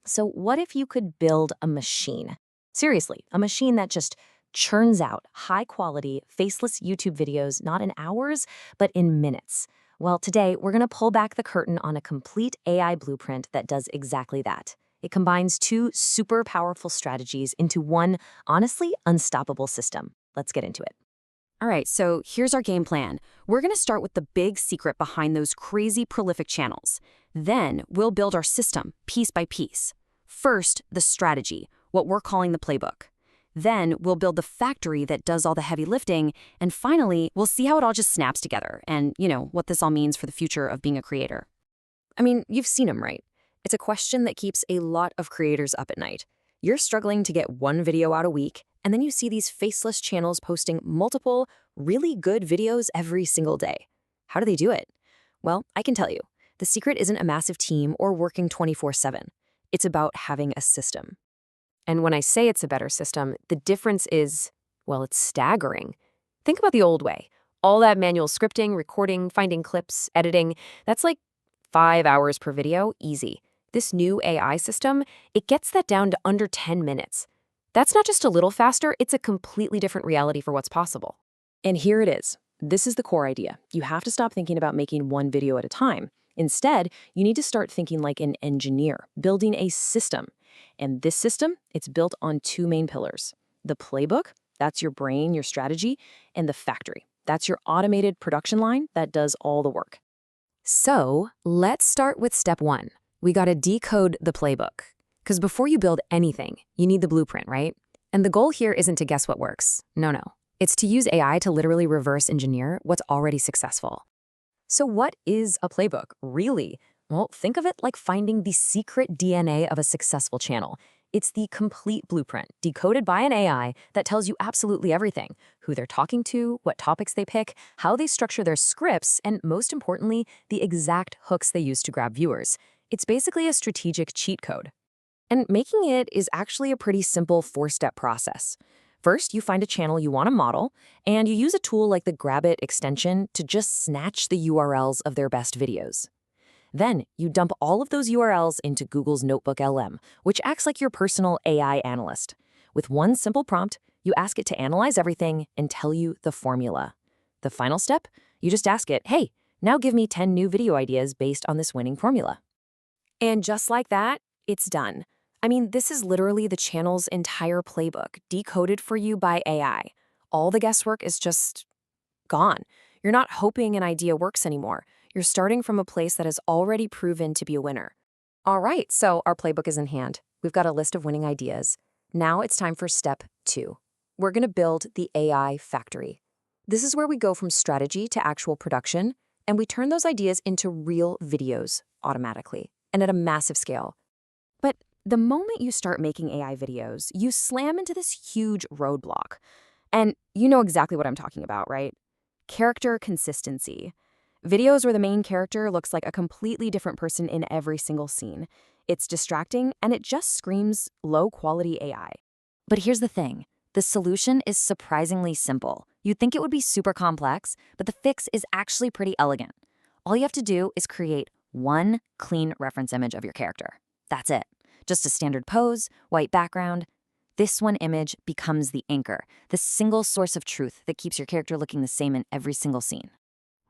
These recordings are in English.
So what if you could build a machine? Seriously, a machine that just churns out high-quality, faceless YouTube videos not in hours, but in minutes. Well, today we're going to pull back the curtain on a complete AI blueprint that does exactly that. It combines two super powerful strategies into one, honestly, unstoppable system. Let's get into it. All right, so here's our game plan. We're going to start with the big secret behind those crazy prolific channels. Then we'll build our system piece by piece. First, the strategy, what we're calling the playbook. Then we'll build the factory that does all the heavy lifting. And finally, we'll see how it all just snaps together and, what this all means for the future of being a creator. I mean, you've seen them, right? It's a question that keeps a lot of creators up at night. You're struggling to get one video out a week, and then you see these faceless channels posting multiple, really good videos every single day. How do they do it? Well, I can tell you. The secret isn't a massive team or working 24/7. It's about having a system. And when I say it's a better system, the difference is, well, it's staggering. Think about the old way. All that manual scripting, recording, finding clips, editing, that's like 5 hours per video, easy. This new AI system, it gets that down to under 10 minutes. That's not just a little faster, it's a completely different reality for what's possible. And here it is. This is the core idea. You have to stop thinking about making one video at a time. Instead, you need to start thinking like an engineer, building a system. And this system, it's built on two main pillars. The playbook, that's your brain, your strategy, and the factory. That's your automated production line that does all the work. So let's start with step one. We got to decode the playbook. Because before you build anything, you need the blueprint, right? And the goal here isn't to guess what works. No. It's to use AI to literally reverse engineer what's already successful. So what is a playbook, really? Well, think of it like finding the secret DNA of a successful channel. It's the complete blueprint, decoded by an AI that tells you absolutely everything: who they're talking to, what topics they pick, how they structure their scripts, and most importantly, the exact hooks they use to grab viewers. It's basically a strategic cheat code. And making it is actually a pretty simple 4-step process. First, you find a channel you want to model, and you use a tool like the Grab It extension to just snatch the URLs of their best videos. Then, you dump all of those URLs into Google's Notebook LM, which acts like your personal AI analyst. With one simple prompt, you ask it to analyze everything and tell you the formula. The final step, you just ask it, hey, now give me 10 new video ideas based on this winning formula. And just like that, it's done. I mean, this is literally the channel's entire playbook, decoded for you by AI. All the guesswork is just gone. You're not hoping an idea works anymore. You're starting from a place that has already proven to be a winner. All right, so our playbook is in hand. We've got a list of winning ideas. Now it's time for step 2. We're going to build the AI factory. This is where we go from strategy to actual production, and we turn those ideas into real videos automatically and at a massive scale. But the moment you start making AI videos, you slam into this huge roadblock. And you know exactly what I'm talking about, right? Character consistency. Videos where the main character looks like a completely different person in every single scene. It's distracting, and it just screams low-quality AI. But here's the thing. The solution is surprisingly simple. You'd think it would be super complex, but the fix is actually pretty elegant. All you have to do is create one clean reference image of your character. That's it. Just a standard pose, white background. This one image becomes the anchor, the single source of truth that keeps your character looking the same in every single scene.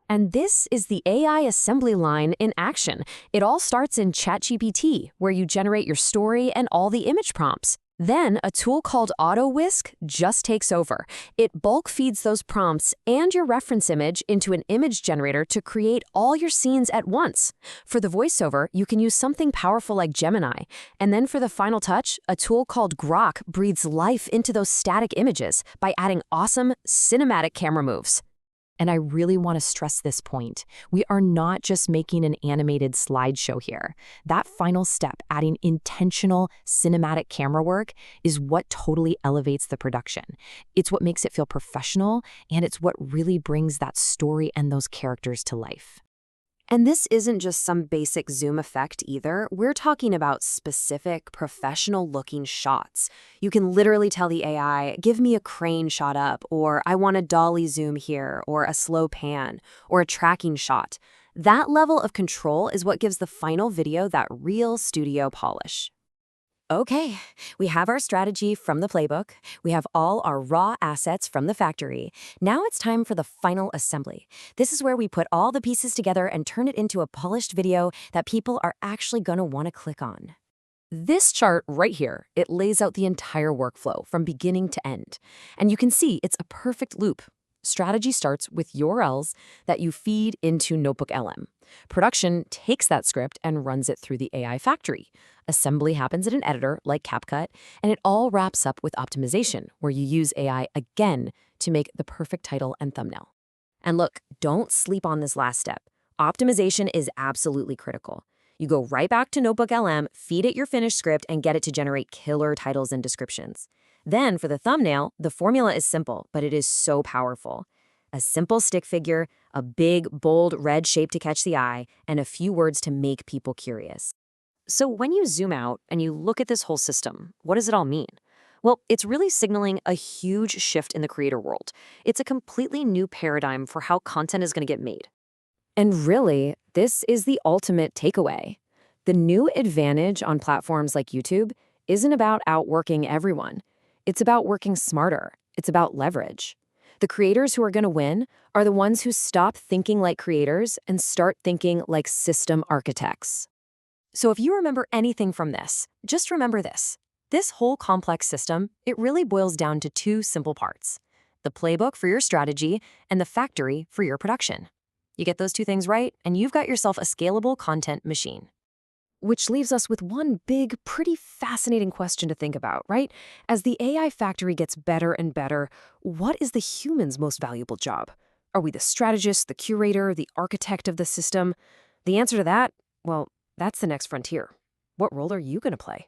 And this is the AI assembly line in action. It all starts in ChatGPT, where you generate your story and all the image prompts. Then a tool called AutoWhisk just takes over. It bulk feeds those prompts and your reference image into an image generator to create all your scenes at once. For the voiceover, you can use something powerful like Gemini. And then for the final touch, a tool called Grok breathes life into those static images by adding awesome cinematic camera moves. And I really want to stress this point. We are not just making an animated slideshow here. That final step, adding intentional cinematic camera work, is what totally elevates the production. It's what makes it feel professional, and it's what really brings that story and those characters to life. And this isn't just some basic zoom effect either. We're talking about specific, professional-looking shots. You can literally tell the AI, give me a crane shot up, or I want a dolly zoom here, or a slow pan, or a tracking shot. That level of control is what gives the final video that real studio polish. Okay, we have our strategy from the playbook. We have all our raw assets from the factory. Now it's time for the final assembly. This is where we put all the pieces together and turn it into a polished video that people are actually going to want to click on. This chart right here, it lays out the entire workflow from beginning to end. And you can see it's a perfect loop. Strategy starts with URLs that you feed into Notebook LM. Production takes that script and runs it through the AI factory. Assembly happens in an editor like CapCut, and it all wraps up with optimization, where you use AI again to make the perfect title and thumbnail. And look, don't sleep on this last step. Optimization is absolutely critical. You go right back to Notebook LM, feed it your finished script, and get it to generate killer titles and descriptions. Then for the thumbnail, the formula is simple, but it is so powerful. A simple stick figure, a big, bold red shape to catch the eye, and a few words to make people curious. So when you zoom out and you look at this whole system, what does it all mean? Well, it's really signaling a huge shift in the creator world. It's a completely new paradigm for how content is going to get made. And really, this is the ultimate takeaway. The new advantage on platforms like YouTube isn't about outworking everyone. It's about working smarter. It's about leverage. The creators who are going to win are the ones who stop thinking like creators and start thinking like system architects. So if you remember anything from this, just remember this. This whole complex system, it really boils down to two simple parts: the playbook for your strategy and the factory for your production. You get those two things right, and you've got yourself a scalable content machine. Which leaves us with one big, pretty fascinating question to think about, right? As the AI factory gets better and better, what is the human's most valuable job? Are we the strategist, the curator, the architect of the system? The answer to that, well, that's the next frontier. What role are you going to play?